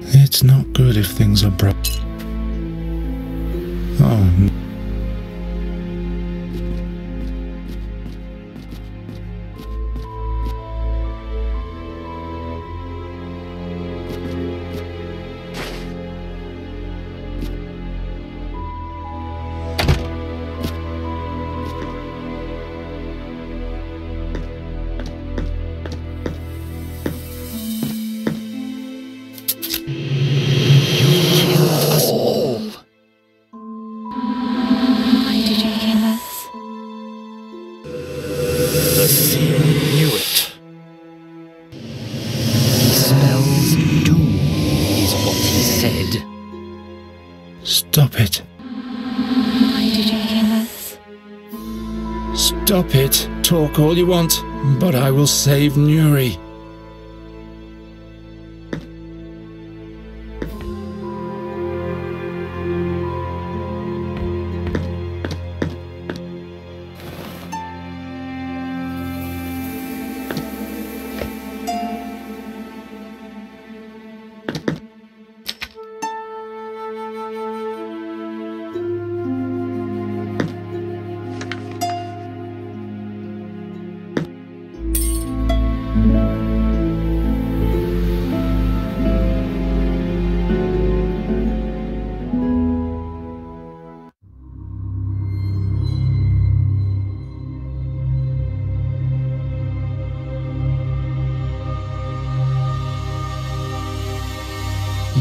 It's not good if things are broken. Oh, no. Stop it. Why did you kill us? Stop it. Talk all you want, but I will save Nuri.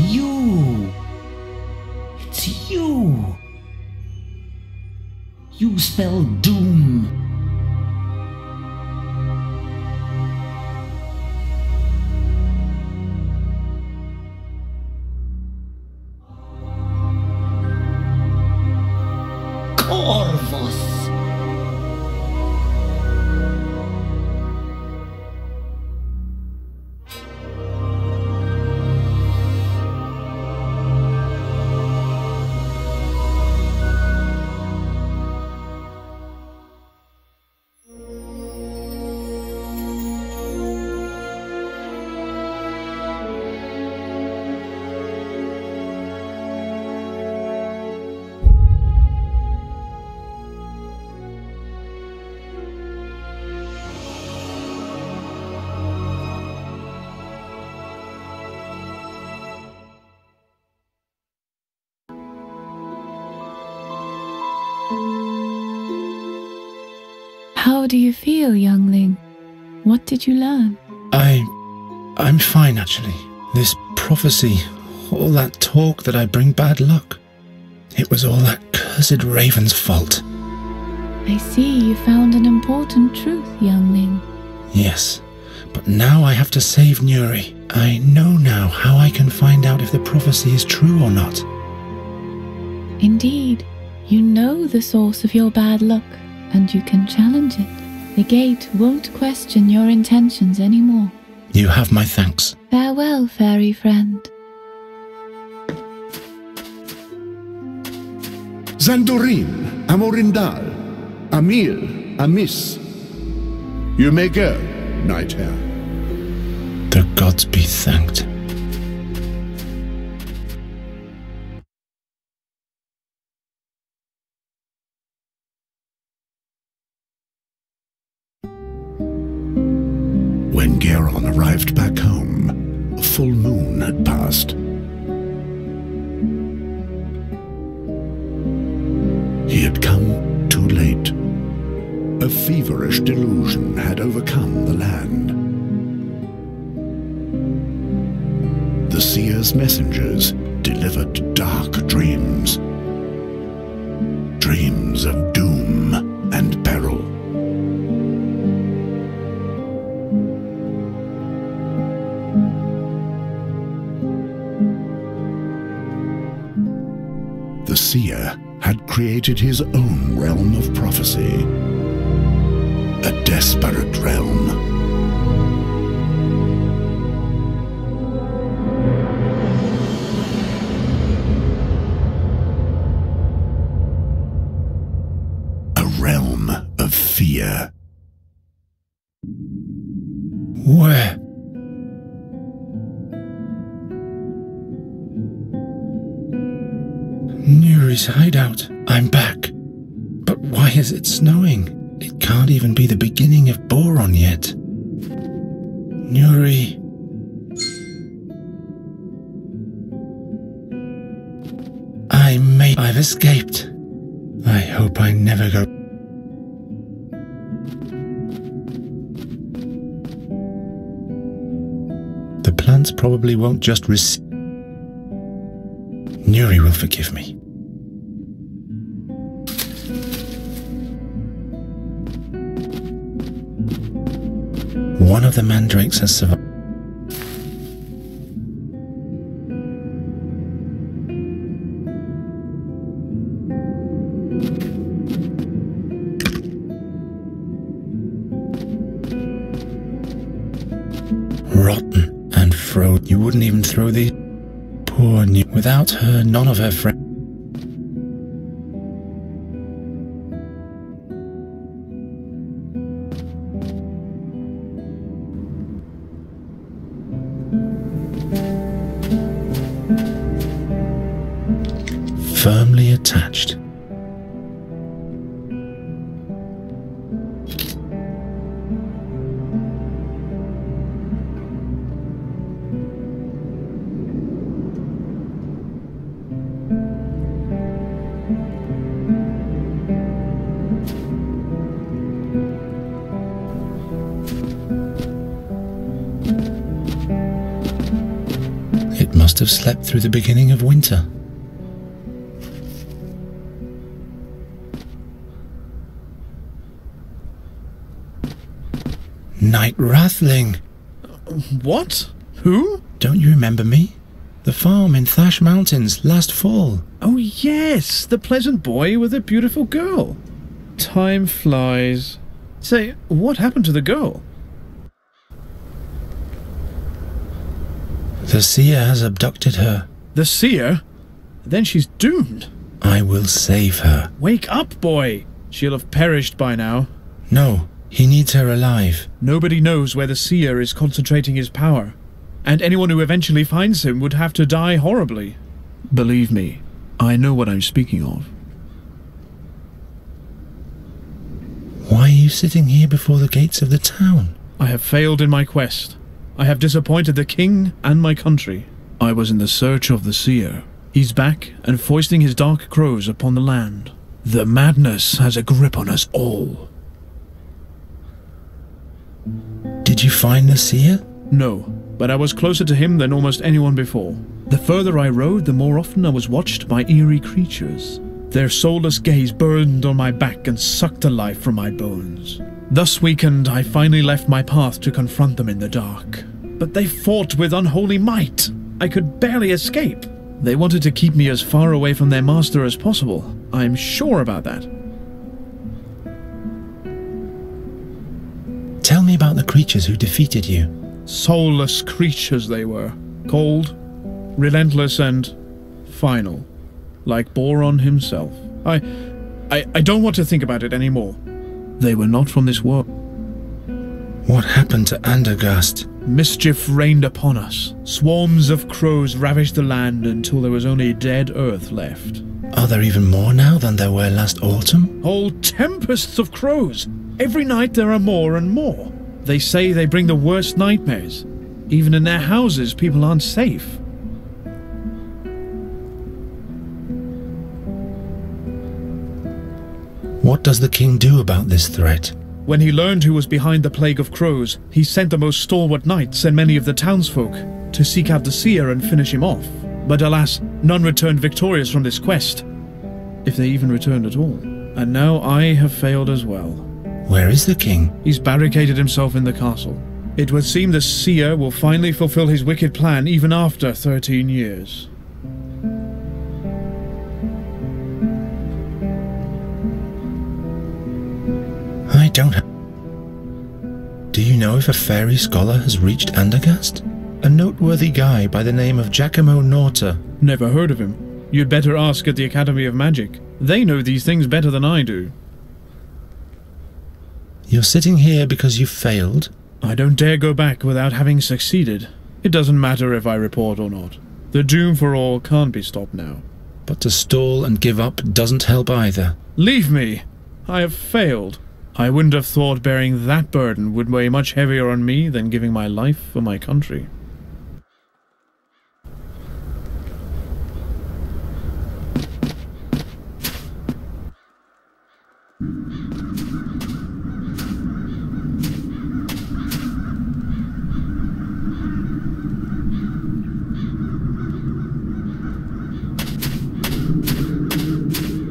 You! It's you! You spell doom! Corvus! How do you feel, youngling? What did you learn? I'm fine, actually. This prophecy, all that talk that I bring bad luck. It was all that cursed raven's fault. I see you found an important truth, youngling. Yes, but now I have to save Nuri. I know now how I can find out if the prophecy is true or not. Indeed, you know the source of your bad luck, and you can challenge it. The gate won't question your intentions anymore. You have my thanks. Farewell, fairy friend. Zandorin, Amorindal, Amil, Amis. You may go, Knight Hare. The gods be thanked. When Geron arrived back home, a full moon had passed. He had come too late. A feverish delusion had overcome the land. The seer's messengers delivered dark dreams. Dreams of doom and peril. The seer had created his own realm of prophecy. A desperate realm. A realm of fear. Where? Nuri's hideout. I'm back. But why is it snowing? It can't even be the beginning of Boron yet. Nuri. I've escaped. I hope I never go. The plants probably won't just receive. Nuri will forgive me. One of the mandrakes has survived. Rotten and frozen. You wouldn't even throw these. Poor New. Without her, none of her friends. Firmly attached. It must have slept through the beginning of winter. Night Wrathling. What? Who? Don't you remember me? The farm in Thash Mountains last fall. Oh yes, the pleasant boy with a beautiful girl. Time flies. Say, what happened to the girl? The seer has abducted her. The seer? Then she's doomed. I will save her. Wake up, boy! She'll have perished by now. No, he needs her alive. Nobody knows where the seer is concentrating his power, and anyone who eventually finds him would have to die horribly. Believe me, I know what I'm speaking of. Why are you sitting here before the gates of the town? I have failed in my quest. I have disappointed the king and my country. I was in the search of the seer. He's back and foisting his dark crows upon the land. The madness has a grip on us all. Did you find the seer? No, but I was closer to him than almost anyone before. The further I rode, the more often I was watched by eerie creatures. Their soulless gaze burned on my back and sucked the life from my bones. Thus weakened, I finally left my path to confront them in the dark. But they fought with unholy might. I could barely escape. They wanted to keep me as far away from their master as possible. I'm sure about that. Tell me about the creatures who defeated you. Soulless creatures they were. Cold, relentless, and final. Like Boron himself. I don't want to think about it anymore. They were not from this world. What happened to Andergast? Mischief rained upon us. Swarms of crows ravaged the land until there was only dead earth left. Are there even more now than there were last autumn? Whole tempests of crows. Every night there are more and more. They say they bring the worst nightmares. Even in their houses, people aren't safe. What does the king do about this threat? When he learned who was behind the plague of crows, he sent the most stalwart knights and many of the townsfolk to seek out the seer and finish him off. But alas, none returned victorious from this quest, if they even returned at all. And now I have failed as well. Where is the king? He's barricaded himself in the castle. It would seem the seer will finally fulfill his wicked plan even after 13 years. I don't have... Do you know if a fairy scholar has reached Andergast? A noteworthy guy by the name of Giacomo Norta. Never heard of him. You'd better ask at the Academy of Magic. They know these things better than I do. You're sitting here because you failed? I don't dare go back without having succeeded. It doesn't matter if I report or not. The doom for all can't be stopped now. But to stall and give up doesn't help either. Leave me! I have failed. I wouldn't have thought bearing that burden would weigh much heavier on me than giving my life for my country.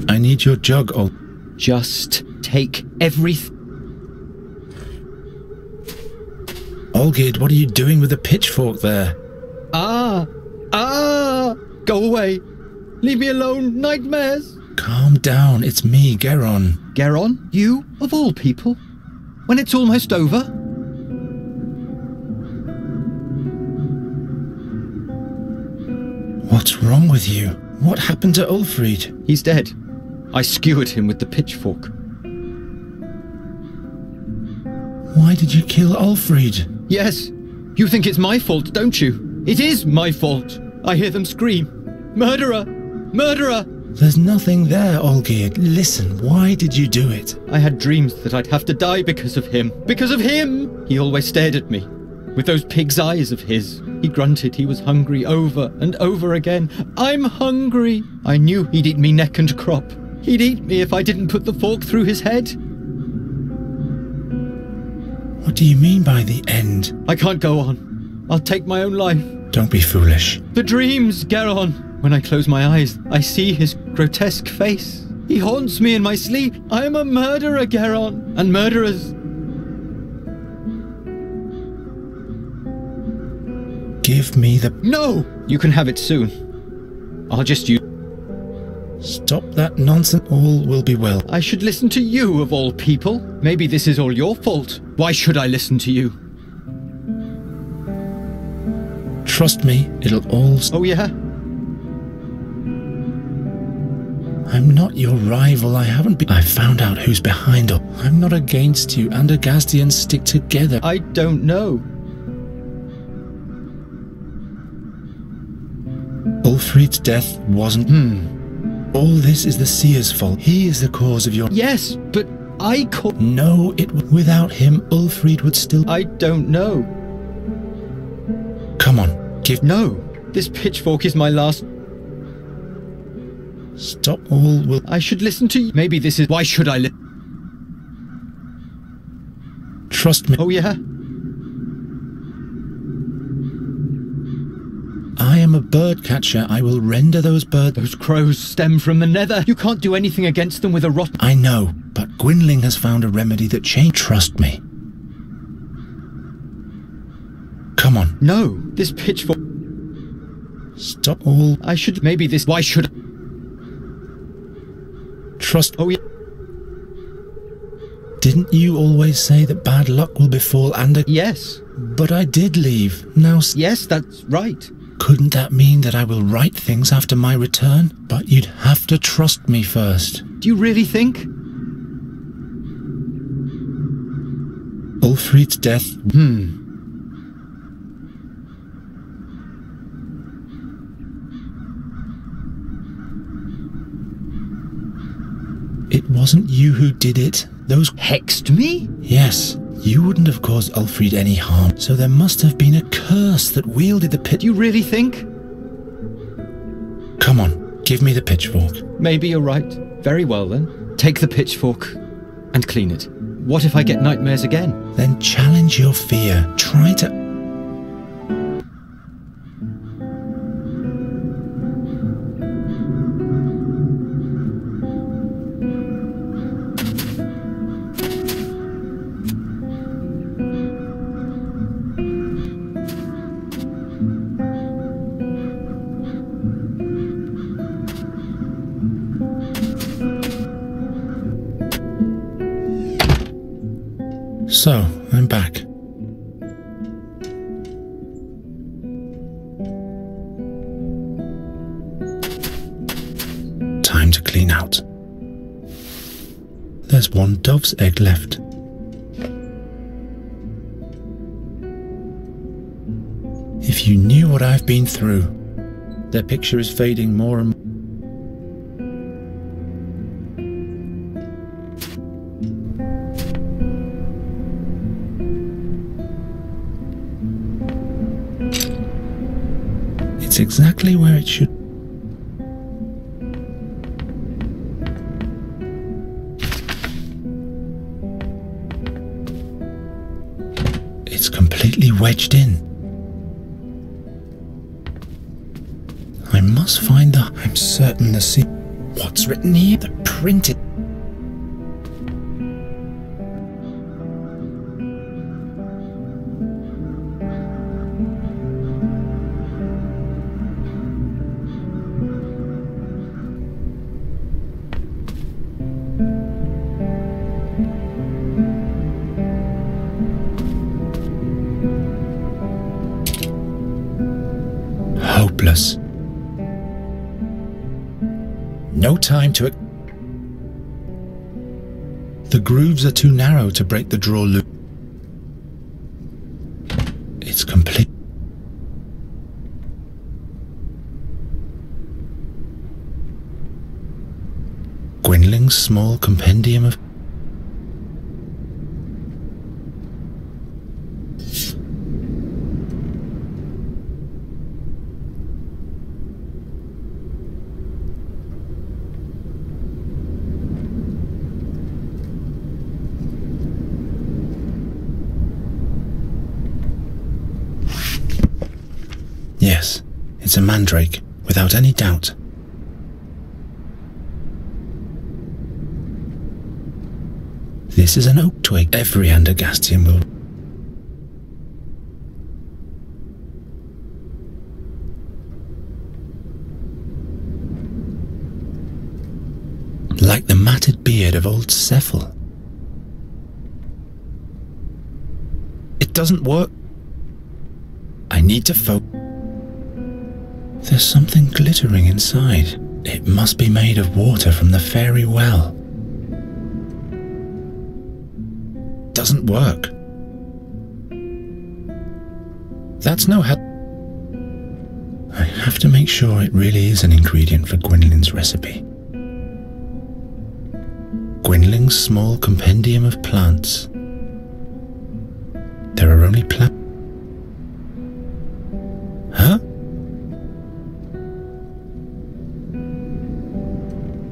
I need your jug, Just take everything. Olgid, what are you doing with the pitchfork there? Go away. Leave me alone, nightmares. Calm down, it's me, Geron. Geron? You, of all people? When it's almost over? What's wrong with you? What happened to Ulfrid? He's dead. I skewered him with the pitchfork. Why did you kill Ulfrid? Yes. You think it's my fault, don't you? It is my fault. I hear them scream. Murderer! Murderer! There's nothing there, Olgid. Listen, why did you do it? I had dreams that I'd have to die because of him. Because of him! He always stared at me. With those pig's eyes of his. He grunted he was hungry over and over again. I'm hungry! I knew he'd eat me neck and crop. He'd eat me if I didn't put the fork through his head. What do you mean by the end? I can't go on. I'll take my own life. Don't be foolish. The dreams, Geron. When I close my eyes, I see his grotesque face. He haunts me in my sleep. I am a murderer, Geron. And murderers... Give me the... No! You can have it soon. I'll just use... Stop that nonsense. All will be well. I should listen to you, of all people. Maybe this is all your fault. Why should I listen to you? Trust me, it'll all... Oh, yeah? I'm not your rival. I haven't been... I found out who's behind it. I'm not against you, and Agastians stick together. I don't know. Ulfrid's death wasn't... All this is the seer's fault. He is the cause of your... Yes, but I No, without him, Ulfrid would still... I don't know. Come on, give... No, this pitchfork is my last... Stop all will... I should listen to you. Maybe this is... Why should I Trust me. Oh, yeah? I am a bird catcher. I will render those birds... Those crows stem from the nether. You can't do anything against them with a rotten... I know, but Gwynling has found a remedy that Trust me. Come on. No, this pitchfork... Stop all... I should... Maybe this... Why should... Trust... Oh, yeah. Didn't you always say that bad luck will befall Yes. But I did leave. Now... Yes, that's right. Couldn't that mean that I will right things after my return? But you'd have to trust me first. Do you really think? Ulfrid's death... It wasn't you who did it. Those... Hexed me? Yes. You wouldn't have caused Ulfrid any harm, so there must have been a curse that wielded the pit... Do you really think? Come on, give me the pitchfork. Maybe you're right. Very well then. Take the pitchfork and clean it. What if I get nightmares again? Then challenge your fear. Try to... So, I'm back. Time to clean out. There's one dove's egg left. If you knew what I've been through, their picture is fading more and more. exactly where it should. It's completely wedged in. I must find the... I'm certain the sea... What's written here? The printed... Hopeless. No time to... The grooves are too narrow to break the draw loop. It's complete. Gwynling's small compendium of... Yes, it's a mandrake, without any doubt. This is an oak twig. Every Andergastian will... Like the matted beard of old Cephal. It doesn't work. I need to focus. There's something glittering inside. It must be made of water from the fairy well. Doesn't work. That's no help. I have to make sure it really is an ingredient for Gwynling's recipe. Gwynling's small compendium of plants. There are only plants. Huh?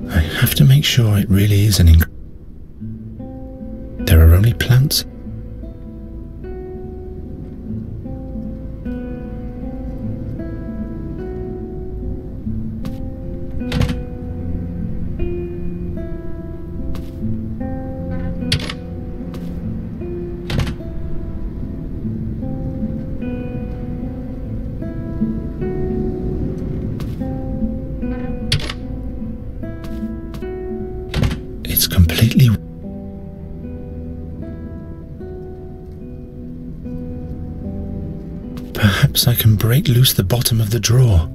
I have to make sure it really is an ingredient. There are only plants. It's completely... Perhaps I can break loose the bottom of the drawer.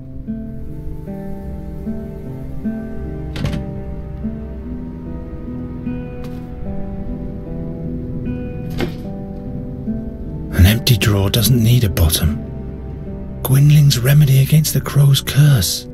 An empty drawer doesn't need a bottom. Gwynling's remedy against the crow's curse.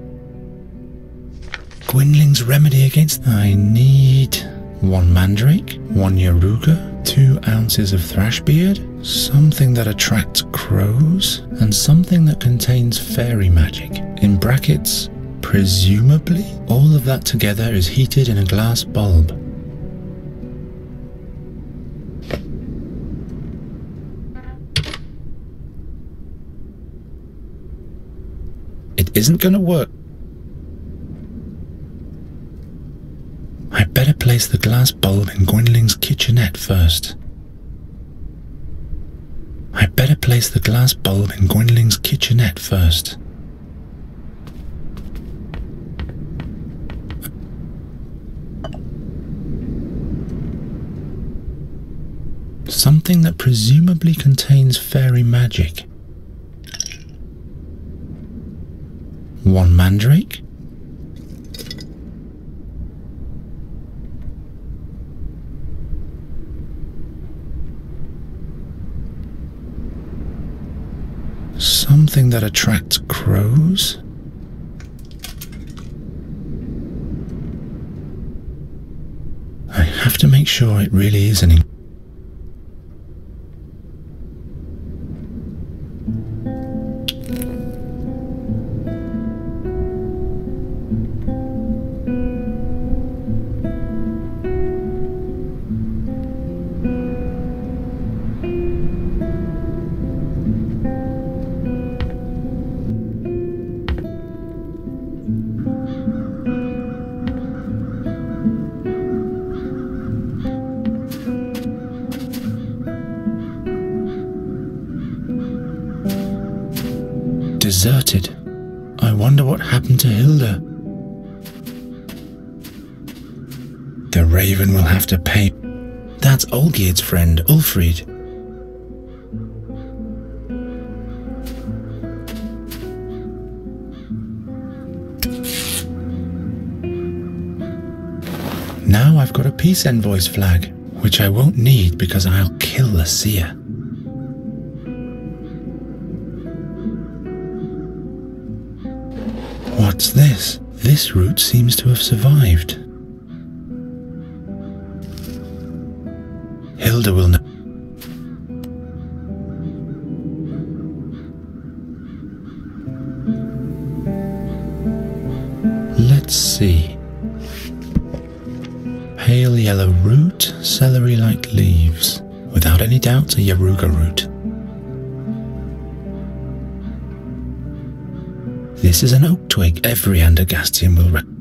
Gwynling's remedy against... I need 1 mandrake, 1 yaruga, 2 ounces of thrashbeard, something that attracts crows, and something that contains fairy magic. In brackets, presumably, all of that together is heated in a glass bulb. It isn't going to work. I'd better place the glass bulb in Gwynling's kitchenette first. I'd better place the glass bulb in Gwynling's kitchenette first. Something that presumably contains fairy magic. 1 mandrake. Something that attracts crows? I have to make sure it really is an... deserted. I wonder what happened to Hilda. The raven will have to pay. That's Olgierd's friend, Ulfried. Now I've got a peace envoy's flag, which I won't need because I'll kill the seer. What's this? This route seems to have survived. Hilda will know. Let's see. Pale yellow root, celery-like leaves. Without any doubt, a Yaruga root. This is an oak twig every Andergastian will recognize.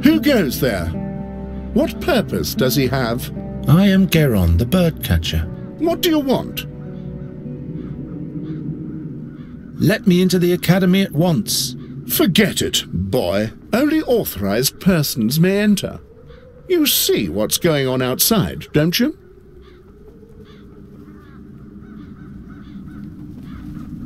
Who goes there? What purpose does he have? I am Geron, the bird catcher. What do you want? Let me into the academy at once. Forget it, boy. Only authorized persons may enter. You see what's going on outside, don't you?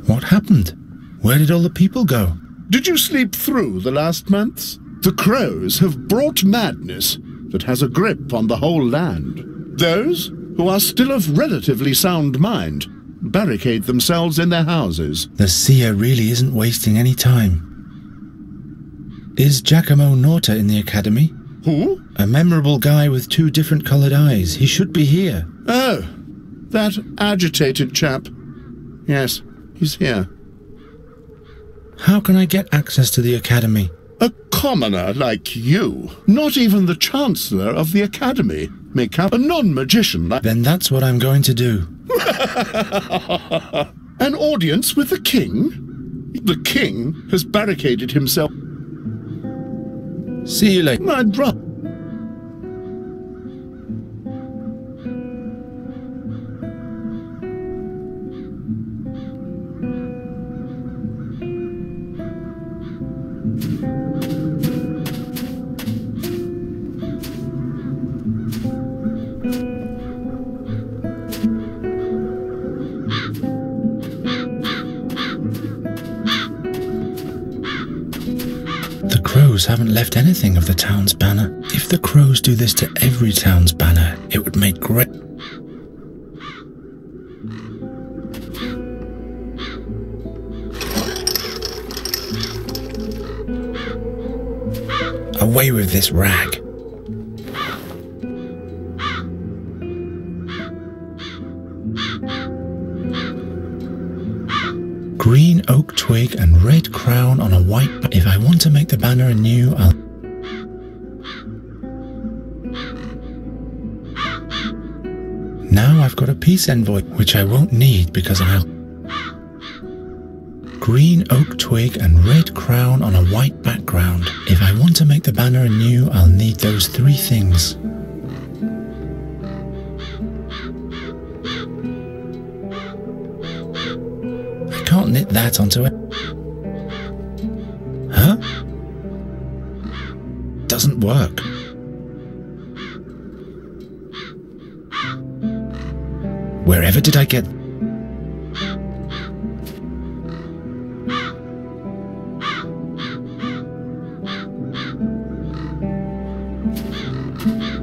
What happened? Where did all the people go? Did you sleep through the last months? The crows have brought madness that has a grip on the whole land. Those who are still of relatively sound mind barricade themselves in their houses. The seer really isn't wasting any time. Is Giacomo Norta in the academy? Who? A memorable guy with 2 different coloured eyes. He should be here. Oh, that agitated chap. Yes, he's here. How can I get access to the academy? A commoner like you, not even the Chancellor of the Academy, may come. A non-magician like... Then that's what I'm going to do. An audience with the king? The king has barricaded himself. See you later. My brother. The crows haven't left anything of the town's banner. If the crows do this to every town's banner, it would make great... Away with this rag. Green oak twig and red crown on a white... If I want to make the banner anew, I'll... Now I've got a peace envoy, which I won't need because I'll... Green oak twig and red crown on a white background. If I want to make the banner anew, I'll need those 3 things. I can't knit that onto it. Huh? Doesn't work. Wherever did I get...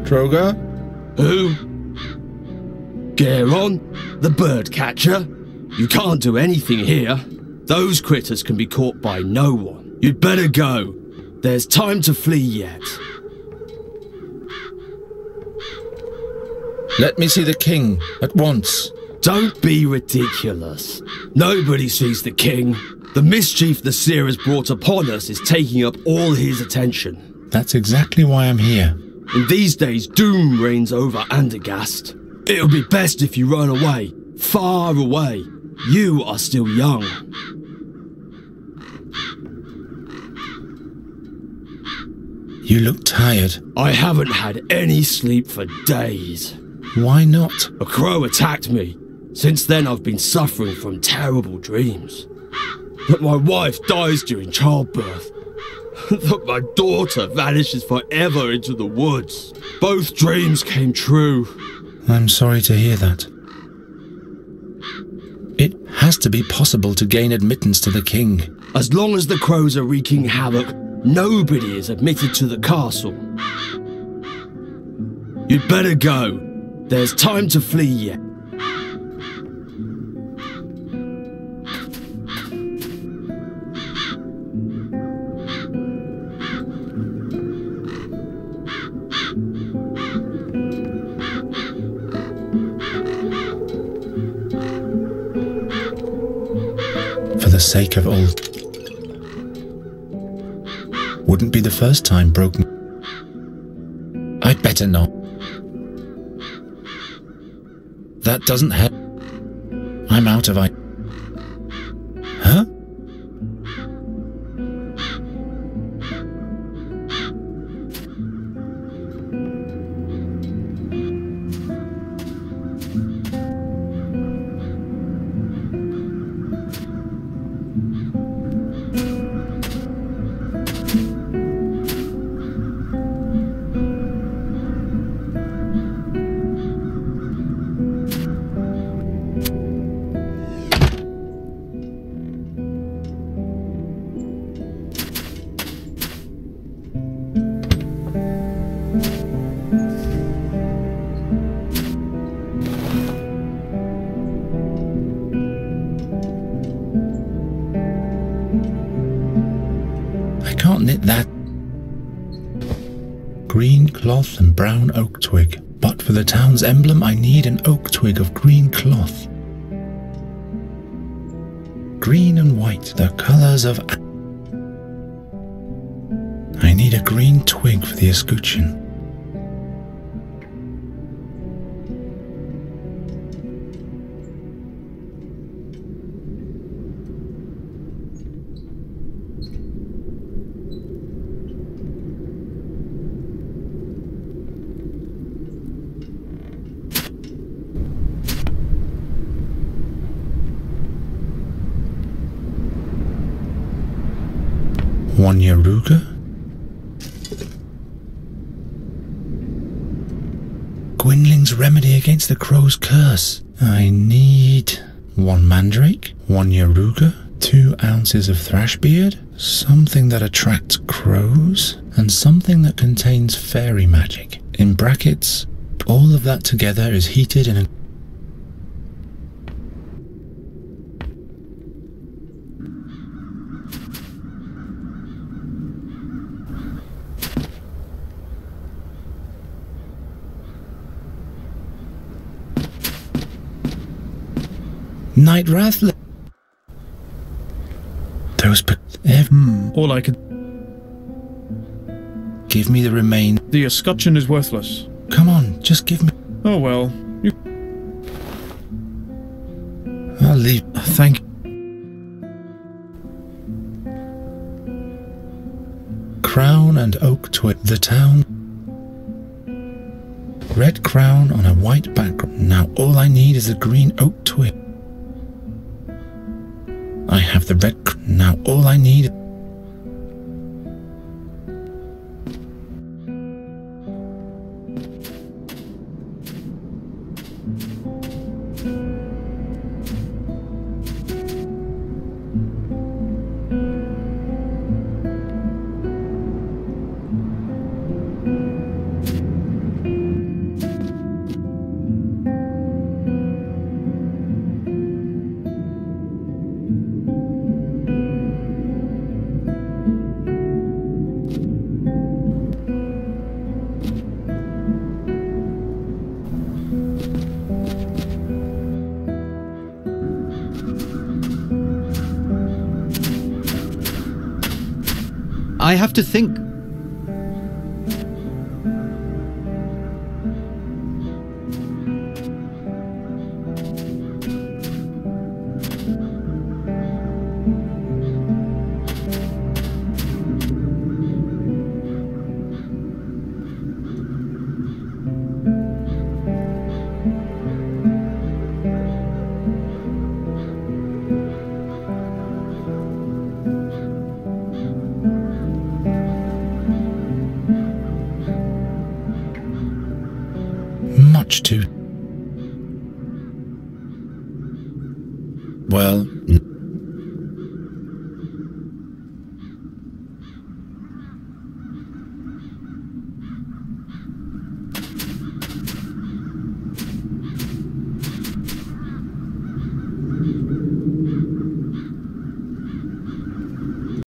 Droga? Who? Geron, the bird catcher? You can't do anything here. Those critters can be caught by no one. You'd better go. There's time to flee yet. Let me see the king at once. Don't be ridiculous. Nobody sees the king. The mischief the seer has brought upon us is taking up all his attention. That's exactly why I'm here. In these days, doom reigns over Andergast. It'll be best if you run away, far away. You are still young. You look tired. I haven't had any sleep for days. Why not? A crow attacked me. Since then I've been suffering from terrible dreams. That my wife dies during childbirth. That my daughter vanishes forever into the woods. Both dreams came true. I'm sorry to hear that. It has to be possible to gain admittance to the king. As long as the crows are wreaking havoc, nobody is admitted to the castle. You'd better go. There's time to flee yet. For the sake of old... Wouldn't be the first time broken. I'd better not. That doesn't help. I'm out of Huh? Can't knit that. Green cloth and brown oak twig. But for the town's emblem, I need an oak twig of green cloth. Green and white, the colours of... I need a green twig for the escutcheon. One Yaruga? Gwynling's remedy against the crow's curse. I need 1 mandrake, 1 Yaruga, 2 ounces of thrashbeard, something that attracts crows, and something that contains fairy magic. In brackets, all of that together is heated in a... Night Wrath. Those all I can... Give me the remain. The escutcheon is worthless. Come on, just give me... Oh well, you... I'll leave. Thank... Crown and oak twig. The town. Red crown on a white background. Now all I need is a green oak twig. I have the red... Now all I need... I have to think. much too. Well,